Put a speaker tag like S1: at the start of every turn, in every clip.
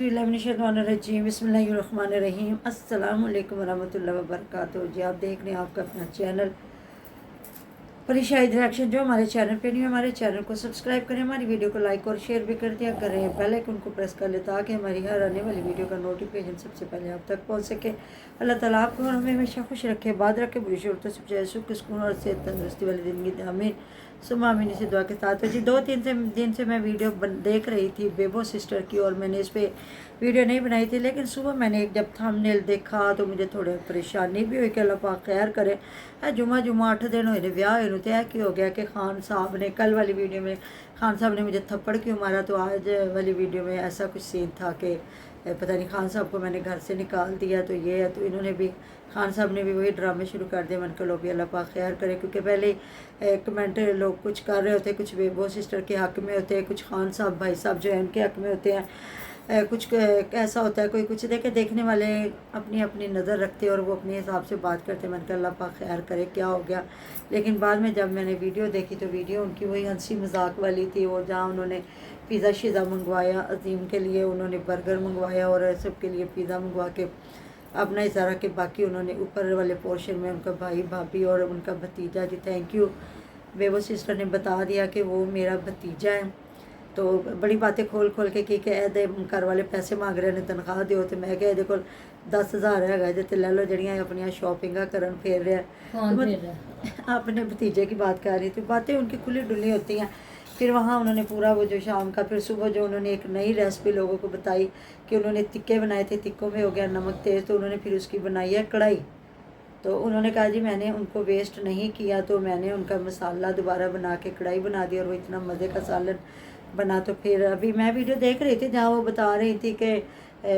S1: बिस्मिल्लाहिर्रहमानिर्रहीम बिस्मिल्लाहिर्रहमानिर्रहीम अस्सलाम वालेकुम वरहमतुल्लाहि वबरकातुहू। जी आप देख रहे हैं आपका अपना चैनल परिशाही रिएक्शन। जो हमारे चैनल पे नहीं है हमारे चैनल को सब्सक्राइब करें, हमारी वीडियो को लाइक और शेयर भी कर दिया करें, बेल आइकन को प्रेस कर ले ताकि हमारी हर आने वाली वीडियो का नोटिफिकेशन सबसे पहले आप तक पहुंच सके। अल्लाह ताला आपको और हमें हमेशा खुश रखे, बात रखे, बुरी शरतों से बचाए, सुख सुकून और सेहत तंदुरुस्ती वाली ज़िंदगी आमीन सुमा आमीन से दुआ के साथ। तो जी 2-3 दिन से मैं वीडियो देख रही थी बेबो सिस्टर की, और मैंने इस पर वीडियो नहीं बनाई थी, लेकिन सुबह मैंने जब थंबनेल देखा तो मुझे थोड़ी परेशानी भी हुई कि अल्लाह पाक खैर करे। जुमा 8 दिन हुए ब्याह हुए तो कि हो गया कि खान साहब ने कल वाली वीडियो में खान साहब ने मुझे थप्पड़ क्यों मारा, तो आज वाली वीडियो में ऐसा कुछ सीन था कि पता नहीं खान साहब को मैंने घर से निकाल दिया, तो ये है। तो इन्होंने भी खान साहब ने भी वही ड्रामे शुरू कर दिए। मन को भी अल्लाह पाक खैर करे, क्योंकि पहले कमेंट लोग कुछ कर रहे होते, कुछ बेबो सिस्टर के हक़ में होते हैं, कुछ खान साहब भाई साहब जो है उनके हक़ में होते हैं, कुछ ऐसा होता है, कोई कुछ देखने वाले अपनी अपनी नज़र रखते हैं और वो अपने हिसाब से बात करते हैं। मन कर अल्लाह पाक खैर करे क्या हो गया। लेकिन बाद में जब मैंने वीडियो देखी तो वीडियो उनकी वही हंसी मजाक वाली थी, और जहाँ उन्होंने पिज़्ज़ा शीज़ा मंगवाया, अजीम के लिए उन्होंने बर्गर मंगवाया और सबके लिए पिज़्ज़ा मंगवा के अपना इशारा के बाकी उन्होंने ऊपर वाले पोर्शन में उनका भाई भाभी और उनका भतीजा, जी थैंक यू बेबो सिस्टर ने बता दिया कि वो मेरा भतीजा है। तो बड़ी बातें खोल खोल के की कि दे घर वाले पैसे मांग रहे ने तनख्वाह दिओ, तो मैं क्या को 10,000 है जो ले लो जड़ियाँ अपन शॉपिंगा करन फिर रहे अपने भतीजे की बात कर रही थी। बातें उनकी खुली डुली होती हैं। फिर वहाँ उन्होंने पूरा वो जो शाम का, फिर सुबह जो उन्होंने एक नई रेसिपी लोगों को बताई कि उन्होंने तिक्के बनाए थे, तिक्कों में हो गया नमक तेज़, तो उन्होंने फिर उसकी बनाई है कढ़ाई। तो उन्होंने कहा जी मैंने उनको वेस्ट नहीं किया, तो मैंने उनका मसाला दोबारा बना के कढ़ाई बना दी और वो इतना मज़े का सालन बना। तो फिर अभी मैं वीडियो देख रही थी जहाँ वो बता रही थी कि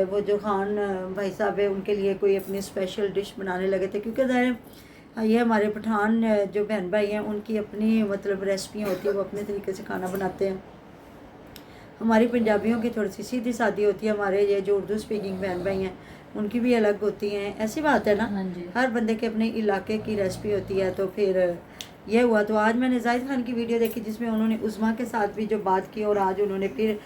S1: वो जो खान भाई साहब है उनके लिए कोई अपनी स्पेशल डिश बनाने लगे थे, क्योंकि ज़ाहिर ये हमारे पठान जो बहन भाई हैं उनकी अपनी मतलब रेसिपियाँ होती है, वो अपने तरीके से खाना बनाते हैं। हमारी पंजाबियों की थोड़ी सी सीधी सादी होती है, हमारे ये जो उर्दू स्पीकिंग बहन भाई हैं उनकी भी अलग होती हैं। ऐसी बात है ना, हर बंदे के अपने इलाके की रेसिपी होती है। तो फिर ये हुआ। तो आज मैंने जाहिद खान की वीडियो देखी जिसमें उन्होंने उज़मा के साथ भी जो बात की, और आज उन्होंने फिर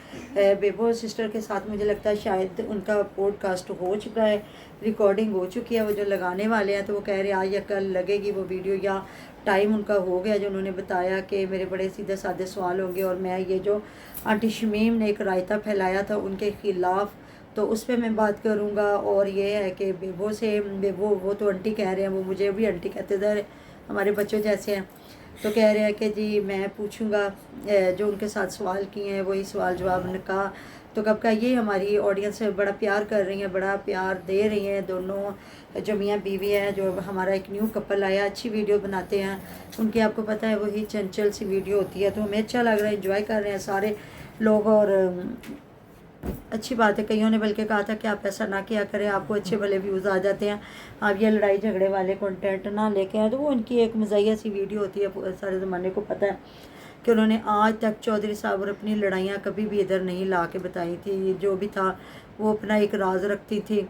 S1: बेबो सिस्टर के साथ, मुझे लगता है शायद उनका पॉडकास्ट हो चुका है, रिकॉर्डिंग हो चुकी है, वो जो लगाने वाले हैं। तो वो कह रहे हैं आज या कल लगेगी वो वीडियो, या टाइम उनका हो गया जो उन्होंने बताया कि मेरे बड़े सीधे साधे सवाल होंगे और मैं ये जो आंटी शमीम ने एक रायता फैलाया था उनके ख़िलाफ़, तो उस पर मैं बात करूँगा। और ये है कि बेबो से बेबो वो तो आंटी कह रहे हैं, वो मुझे भी आंटी कहते थे, हमारे बच्चों जैसे हैं। तो कह रहे हैं कि जी मैं पूछूंगा जो उनके साथ सवाल किए हैं वही सवाल जवाब ने कहा। तो कब का ये हमारी ऑडियंस बड़ा प्यार कर रही है, बड़ा प्यार दे रही हैं। दोनों जो मियाँ बीवी हैं, जो हमारा एक न्यू कपल आया, अच्छी वीडियो बनाते हैं उनकी, आपको पता है वही चंचल सी वीडियो होती है। तो हमें अच्छा लग रहा है, एंजॉय कर रहे हैं सारे लोग, और अच्छी बात है। कईयों ने बल्कि कहा था कि आप ऐसा ना किया करें, आपको अच्छे भले व्यूज़ आ जाते हैं, आप ये लड़ाई झगड़े वाले कंटेंट ना लेके आए। तो वो उनकी एक मज़ाहिया सी वीडियो होती है, सारे ज़माने को पता है कि उन्होंने आज तक चौधरी साहब और अपनी लड़ाइयाँ कभी भी इधर नहीं ला के बताई थी। जो भी था वो अपना एक राज रखती थी,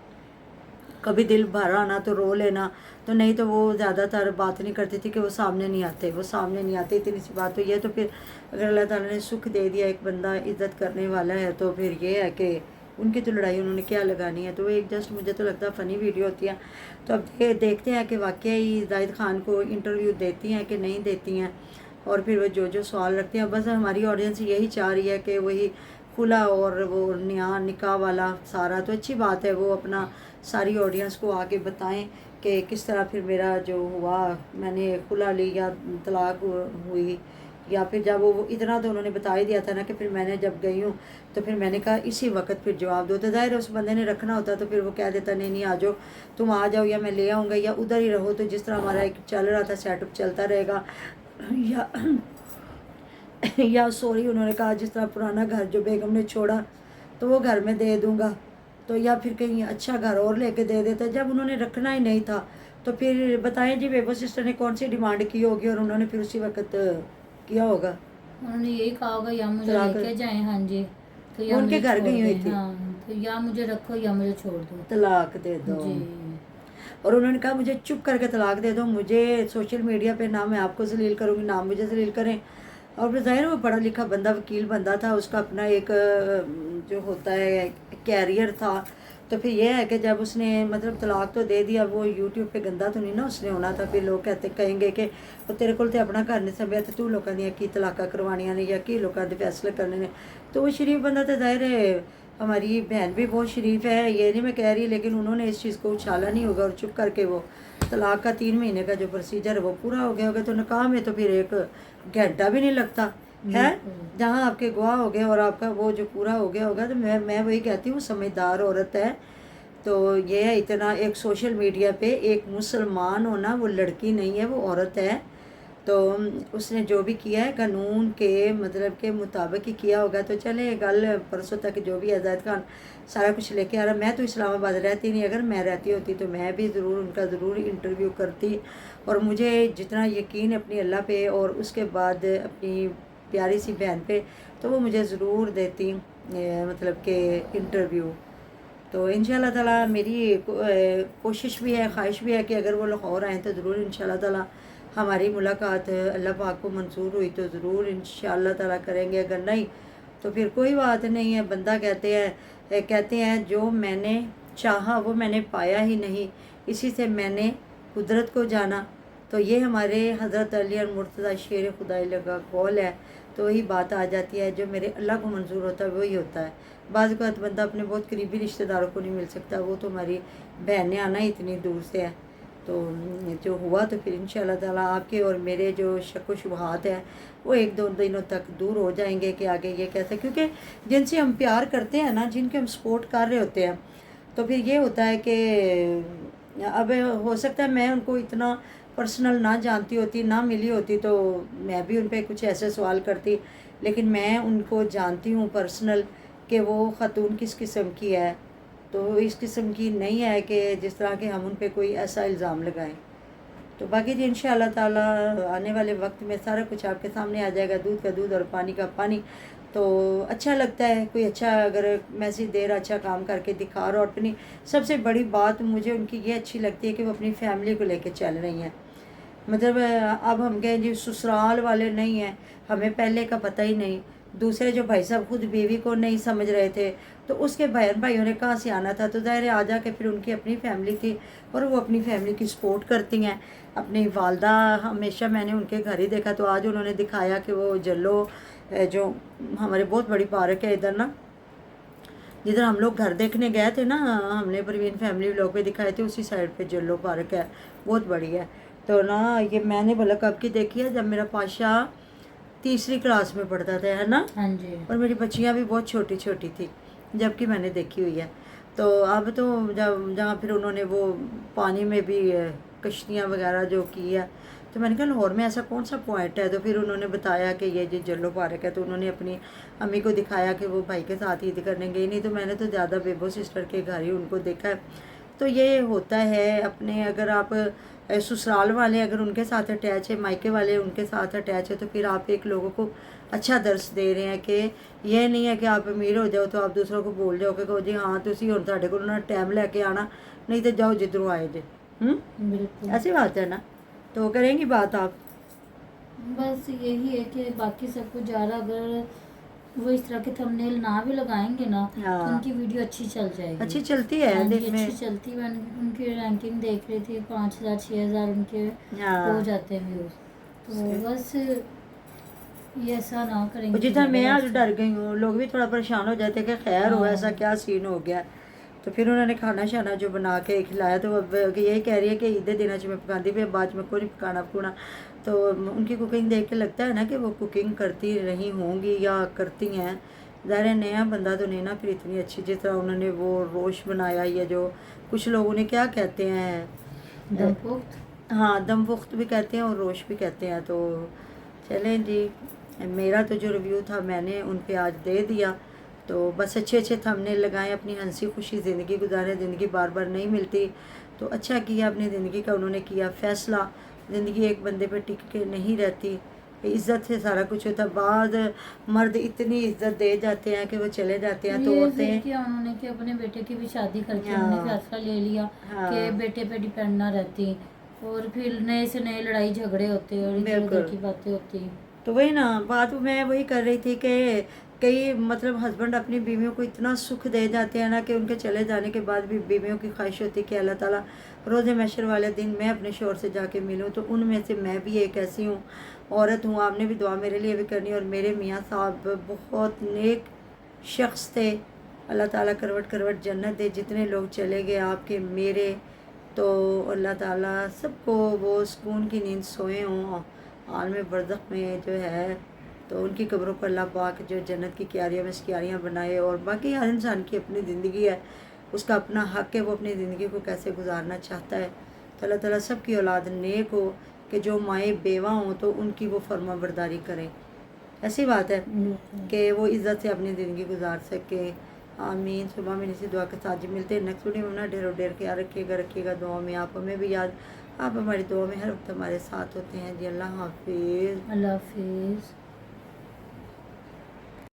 S1: कभी दिल भर आना तो रो लेना, तो नहीं तो वो ज़्यादातर बात नहीं करती थी कि वो सामने नहीं आते, वो सामने नहीं आते, इतनी सी बात तो ये। तो फिर अगर अल्लाह ताला ने सुख दे दिया, एक बंदा इज़्ज़त करने वाला है, तो फिर ये है कि उनकी तो लड़ाई उन्होंने क्या लगानी है। तो वो एक जस्ट मुझे तो लगता है फ़नी वीडियो होती है। तो अब देखते हैं कि वाकई जाहिद खान को इंटरव्यू देती हैं कि नहीं देती हैं, और फिर वो जो जो सवाल रखते हैं। बस हमारी ऑडियंस यही चाह रही है कि वही खुला और वो निकाह वाला सारा, तो अच्छी बात है। वो अपना सारी ऑडियंस को आगे बताएं कि किस तरह फिर मेरा जो हुआ, मैंने खुला ली या तलाक हुई, या फिर जब वो इतना तो उन्होंने बता ही दिया था ना कि फिर मैंने जब गई हूँ तो फिर मैंने कहा इसी वक्त फिर जवाब दो। तो ज़ाहिर है उस बंदे ने रखना होता तो फिर वो कह देता नहीं नहीं आ जाओ, तुम आ जाओ, या मैं ले आऊँगा, या उधर ही रहो। तो जिस तरह हमारा एक चल रहा था सेटअप चलता रहेगा, या या सॉरी उन्होंने कहा जिस तरह पुराना घर जो बेगम ने छोड़ा तो वो घर में दे दूँगा, तो या फिर कहीं अच्छा घर और लेके दे देता। जब उन्होंने रखना ही नहीं था तो फिर बताएं जी बेबो सिस्टर ने कौन सी डिमांड की होगी, और उन्होंने फिर उसी वक्त किया होगा।
S2: उन्होंने यही कहा होगा या मुझे लेके जाएं, हाँ जी, तो या
S1: उनके घर गई हुई थी,
S2: हाँ, तो या मुझे रखो या मुझे छोड़ दो,
S1: तलाक दे दो
S2: जी।
S1: और उन्होंने कहा मुझे चुप करके तलाक दे दो, मुझे सोशल मीडिया पे ना मैं आपको जलील करूँगी ना मुझे जलील करें, और फिर ज़ाहिर वो पढ़ा लिखा बंदा, वकील बंदा था, उसका अपना एक जो होता है कैरियर था। तो फिर ये है कि जब उसने मतलब तलाक तो दे दिया, वो यूट्यूब पे गंदा तो नहीं ना उसने होना था। फिर लोग कहेंगे कि वो तेरे को तो अपना घर नहीं संभ्या, तो तू लोगों दी की तलाका करवानियां ने या की लोगों के फैसले करने ने। तो वो शरीफ बंदा तो ज़ाहिर है, हमारी बहन भी बहुत शरीफ है, ये नहीं मैं कह रही, लेकिन उन्होंने इस चीज़ को उछाला नहीं होगा और चुप करके वो तलाक का 3 महीने का जो प्रोसीजर है वो पूरा हो गया होगा। तो निकाह में तो फिर 1 घंटा भी नहीं लगता है, जहाँ आपके गवाह हो गए और आपका वो जो पूरा हो गया होगा। तो मैं वही कहती हूँ, समझदार औरत है। तो ये है, इतना एक सोशल मीडिया पे एक मुसलमान होना, वो लड़की नहीं है, वो औरत है। तो उसने जो भी किया है कानून के मतलब के मुताबिक ही किया होगा। तो चले, कल परसों तक जो भी अजायद खान सारा कुछ लेके आ रहा। मैं तो इस्लामाबाद रहती नहीं, अगर मैं रहती होती तो मैं भी ज़रूर उनका ज़रूर इंटरव्यू करती। और मुझे जितना यकीन है अपनी अल्लाह पे और उसके बाद अपनी प्यारी सी बहन पे, तो वो मुझे ज़रूर देती मतलब के इंटरव्यू। तो इंशाल्लाह ताला मेरी कोशिश भी है, ख्वाहिश भी है कि अगर वो लाहौर आएँ तो ज़रूर इंशाल्लाह ताला हमारी मुलाकात अल्लाह पाक को मंजूर हुई तो ज़रूर इंशाल्लाह ताला करेंगे। अगर नहीं तो फिर कोई बात नहीं है। बंदा कहते हैं जो मैंने चाहा वो मैंने पाया ही नहीं, इसी से मैंने कुदरत को जाना। तो ये हमारे हज़रत अली और मुर्तज़ा शेर खुदाई लगा कौल है। तो वही बात आ जाती है, जो मेरे अल्लाह को मंजूर होता है वही होता है। बाज़ वक़्त बंदा अपने बहुत करीबी रिश्तेदारों को नहीं मिल सकता, वो तो हमारी बहन ने आना इतनी दूर से है। तो जो हुआ तो फिर इंशाल्लाह ताला आपके और मेरे जो शक व शुबहात हैं वो 1-2 दिनों तक दूर हो जाएंगे कि आगे ये कैसे, क्योंकि जिनसे हम प्यार करते हैं ना, जिनके हम सपोर्ट कर रहे होते हैं, तो फिर ये होता है कि अब हो सकता है मैं उनको इतना पर्सनल ना जानती होती, ना मिली होती, तो मैं भी उन पर कुछ ऐसे सवाल करती। लेकिन मैं उनको जानती हूँ पर्सनल कि वो ख़तून किस किस्म की है। तो इस किस्म की नहीं है कि जिस तरह के हम उन पे कोई ऐसा इल्ज़ाम लगाएं। तो बाकी जी इंशाअल्लाह ताला आने वाले वक्त में सारा कुछ आपके सामने आ जाएगा, दूध का दूध और पानी का पानी। तो अच्छा लगता है कोई अच्छा अगर मैसेज दे रहा, अच्छा काम करके दिखा रहा। और अपनी सबसे बड़ी बात मुझे उनकी ये अच्छी लगती है कि वो अपनी फैमिली को लेकर चल रही हैं। मतलब अब हम कहें जी ससुराल वाले नहीं हैं, हमें पहले का पता ही नहीं। दूसरे जो भाई साहब खुद बीवी को नहीं समझ रहे थे, तो उसके बहन भाइयों ने कहाँ से आना था। तो ज़ाहिर आ जा के फिर उनकी अपनी फैमिली थी और वो अपनी फैमिली की सपोर्ट करती हैं। अपनी वालदा हमेशा मैंने उनके घर ही देखा। तो आज उन्होंने दिखाया कि वो जल्लो जो हमारे बहुत बड़ी पार्क है इधर ना, जिधर हम लोग घर देखने गए थे ना, हमने परवीन फैमिली व्लॉग पे दिखाए थे, उसी साइड पे जल्लो पार्क है, बहुत बड़ी है। तो ना ये मैंने भला कब की देखी है, जब मेरा पाशा 3री क्लास में पढ़ता था, है ना।
S2: हाँ जी।
S1: और मेरी बच्चियाँ भी बहुत छोटी छोटी थी जबकि मैंने देखी हुई है। तो अब तो जब जहाँ फिर उन्होंने वो पानी में भी कश्तियाँ वगैरह जो की है, तो मैंने कहा लाहौर में ऐसा कौन सा पॉइंट है। तो फिर उन्होंने बताया कि ये जो जल्लो पार्क है। तो उन्होंने अपनी अम्मी को दिखाया कि वो भाई के साथ ईद करने गई नहीं। तो मैंने तो ज़्यादा बेबो सिस्टर के घर ही उनको देखा है। तो ये होता है अपने, अगर आप ससुराल वाले अगर उनके साथ अटैच है, मायके वाले उनके साथ अटैच है, तो फिर आप एक लोगों को अच्छा दर्स दे रहे हैं कि ये नहीं है कि आप अमीर हो जाओ तो आप दूसरों को बोल जाओ कि कहो जी हाँ तुसी हुण तुहाडे कोल ना टाइम लैके आना, नहीं तो जाओ जिधरों आए जे।
S2: बिल्कुल
S1: ऐसी बात है ना। तो करेंगी बात आप?
S2: बस यही है कि बाकी सब कुछ ज़्यादा अगर वो इस तरह के थंबनेल ना भी लगाएंगे ना,
S1: हाँ।
S2: तो उनकी वीडियो अच्छी चल जाएगी,
S1: अच्छी चलती है।
S2: हाँ जी,
S1: दिन में
S2: अच्छी चलती है। मैंने उनकी रैंकिंग देख रही थी, 5000 6000 उनके
S1: हाँ।
S2: हो जाते हैं व्यूज। तो बस ये ऐसा ना करेंगे।
S1: जितना मैं आज डर गई हूँ, लोग भी थोड़ा परेशान हो जाते कि खैर हो, ऐसा क्या सीन हो गया। तो फिर उन्होंने खाना शाना जो बना के खिलाया, तो अब यही कह रही है कि ईद दिन मैं पकाती भी, बाद में कोई पकाना पकाना। तो उनकी कुकिंग देख के लगता है ना कि वो कुकिंग करती रही होंगी या करती हैं। ज़ाहिर नया बंदा तो नहीं ना फिर इतनी अच्छी, जिस तरह उन्होंने वो रोश बनाया, या जो कुछ लोग उन्हें क्या कहते हैं,
S2: दमपुख्त।
S1: हाँ दमपुख्त भी कहते हैं और रोश भी कहते हैं। तो चलें जी, मेरा तो जो रिव्यू था मैंने उन पे आज दे दिया। तो बस अच्छे अच्छे थंबनेल लगाएं, अपनी हंसी खुशी ज़िंदगी गुजारें। ज़िंदगी बार बार नहीं मिलती, तो अच्छा किया अपनी ज़िंदगी का उन्होंने किया फ़ैसला। ज़िंदगी एक बंदे पे टिक के नहीं रहती, इज़्ज़त से सारा कुछ होता। बाद मर्द इतनी इज़्ज़त दे जाते हैं कि वो चले जाते हैं। तो औरतें
S2: किया उन्होंने कि अपने बेटे की भी शादी करके
S1: हाँ।
S2: उन्होंने फैसला ले लिया
S1: हाँ।
S2: कि बेटे पे डिपेंड ना रहती, और फिर नए से नए लड़ाई झगड़े होते और इधर उधर की बातें होती।
S1: تو وہی نا بات میں وہی کر رہی تھی کہ کئی مطلب ہسبینڈ اپنی بیویوں کو اتنا سکھ دے جاتے ہیں نا کہ ان کے چلے جانے کے بعد بھی بیویوں کی خواہش ہوتی ہے کہ اللہ تعالیٰ روز محشر والے دن میں اپنے شوہر سے جا کے ملوں. تو ان میں سے میں بھی ایک ایسی ہوں عورت ہوں. آپ نے بھی دعا میرے لیے بھی کرنی. اور میرے میاں صاحب بہت نیک شخص تھے. اللہ تعالیٰ کروٹ کروٹ جنت دے. جتنے لوگ چلے گئے آپ کے میرے, تو اللہ تعالیٰ سب کو وہ سکون کی نیند سوئے ہوں عالم برزخ میں جو ہے. تو ان کی قبروں پر اللہ پاک جو جنت کی کیاریوں میں کیاریاں بنائے. اور باقی ہر انسان کی اپنی زندگی ہے, اس کا اپنا حق ہے وہ اپنی زندگی کو کیسے گزارنا چاہتا ہے. تو اللہ تعالیٰ سب کی اولاد نیک ہو کہ جو مائیں بیوہ ہوں تو ان کی وہ فرما برداری کریں. ایسی بات ہے کہ وہ عزت سے اپنی زندگی گزار سکے. آمین. صبح میں اسی دعا کے ساتھ ملتے ہیں نیکسٹ ویڈیو میں. ڈھیر و ڈھیر خیال رکھیے گا دعا میں. آپ ہمیں بھی یاد, آپ ہماری دعا میں ہر وقت ہمارے ساتھ ہوتے ہیں جی. اللہ حافظ.
S2: اللہ حافظ.